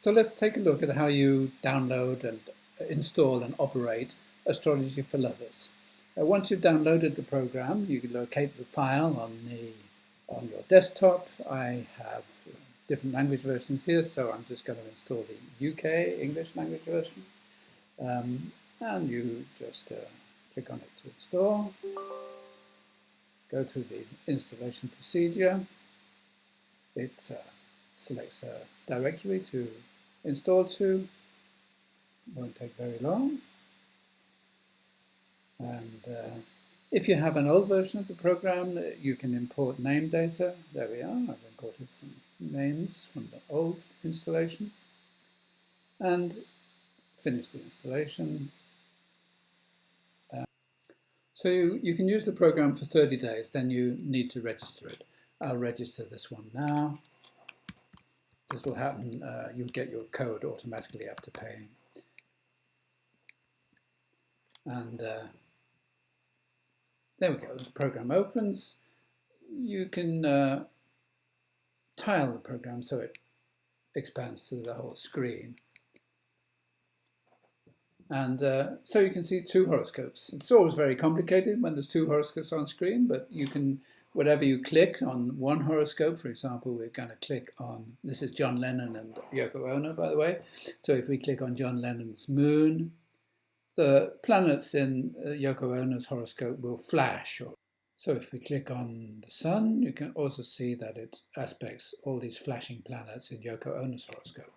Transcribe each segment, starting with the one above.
So let's take a look at how you download and install and operate Astrology for Lovers. Once you've downloaded the program, you can locate the file on your desktop. I have different language versions here, so I'm just going to install the UK English language version. And you just click on it to install, go through the installation procedure. It selects a directory to install to. Won't take very long. And if you have an old version of the program, you can import name data. There we are. I've imported some names from the old installation. And finish the installation. So you can use the program for 30 days, then you need to register it. I'll register this one now. This will happen, you'll get your code automatically after paying. And there we go, the program opens. You can tile the program so it expands to the whole screen. And so you can see two horoscopes. It's always very complicated when there's two horoscopes on screen, but you can, whatever you click on one horoscope, for example, we're going to click on, this is John Lennon and Yoko Ono, by the way. So if we click on John Lennon's moon, the planets in Yoko Ono's horoscope will flash. So if we click on the sun, you can also see that it aspects all these flashing planets in Yoko Ono's horoscope.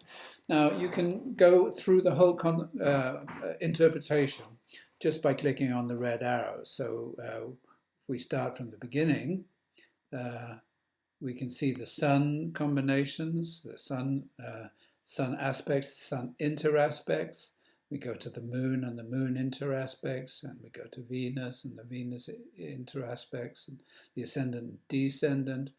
Now you can go through the whole interpretation just by clicking on the red arrows. So if we start from the beginning, we can see the sun combinations, the sun aspects, sun interaspects. We go to the moon and the moon interaspects, and we go to Venus and the Venus interaspects, and the ascendant and descendant.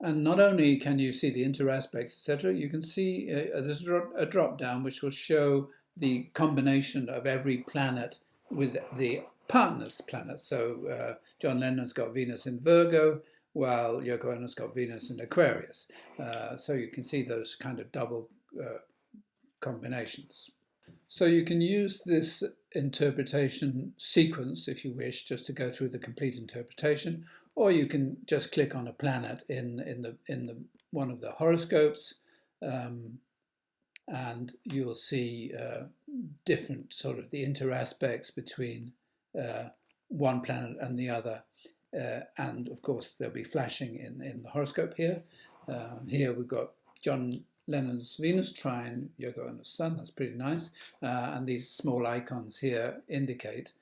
And not only can you see the interaspects, etc., you can see there's a drop down which will show the combination of every planet with the partner's planet. So John Lennon's got Venus in Virgo, while Yoko Ono's got Venus in Aquarius. So you can see those kind of double combinations. So you can use this interpretation sequence, if you wish, just to go through the complete interpretation, or you can just click on a planet in one of the horoscopes, and you'll see different sort of the interaspects between one planet and the other, and of course there'll be flashing in the horoscope here. Here we've got John Lennon's Venus trine Yoko Ono's Sun. That's pretty nice. And these small icons here indicate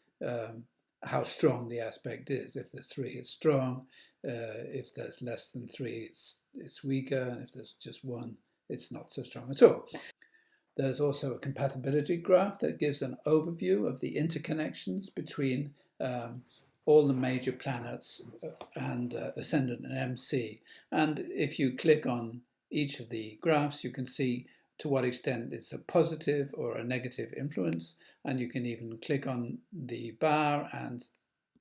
how strong the aspect is. If there's 3, it's strong. If there's less than 3, it's weaker. And if there's just 1, it's not so strong at all. There's also a compatibility graph that gives an overview of the interconnections between all the major planets and ascendant and MC. And if you click on each of the graphs, you can see to what extent it's a positive or a negative influence, and you can even click on the bar and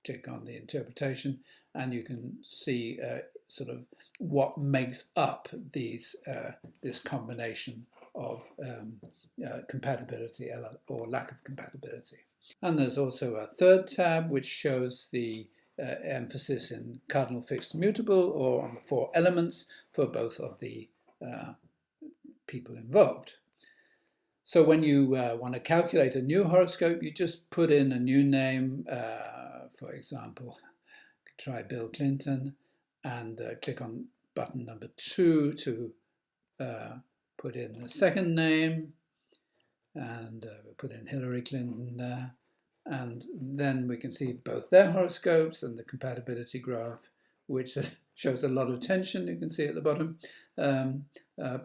click on the interpretation, and you can see sort of what makes up these this combination of compatibility or lack of compatibility. And there's also a third tab which shows the emphasis in cardinal, fixed, mutable, or on the 4 elements for both of the people involved. So when you want to calculate a new horoscope, you just put in a new name. For example, try Bill Clinton, and click on button number 2 to put in the second name, and we'll put in Hillary Clinton there. And then we can see both their horoscopes and the compatibility graph, which shows a lot of tension, you can see at the bottom.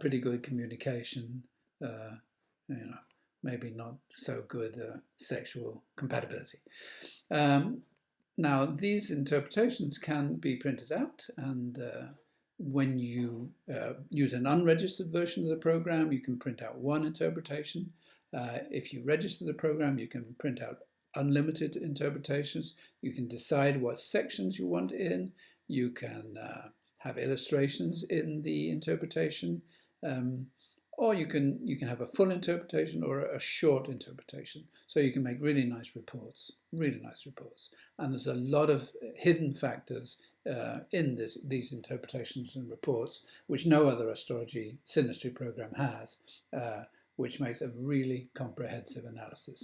Pretty good communication, maybe not so good sexual compatibility. Now, these interpretations can be printed out, and when you use an unregistered version of the program, you can print out one interpretation. If you register the program, you can print out unlimited interpretations. You can decide what sections you want in. You can have illustrations in the interpretation. or you can have a full interpretation or a short interpretation. So you can make really nice reports, And there's a lot of hidden factors in these interpretations and reports, which no other astrology synastry program has, which makes a really comprehensive analysis.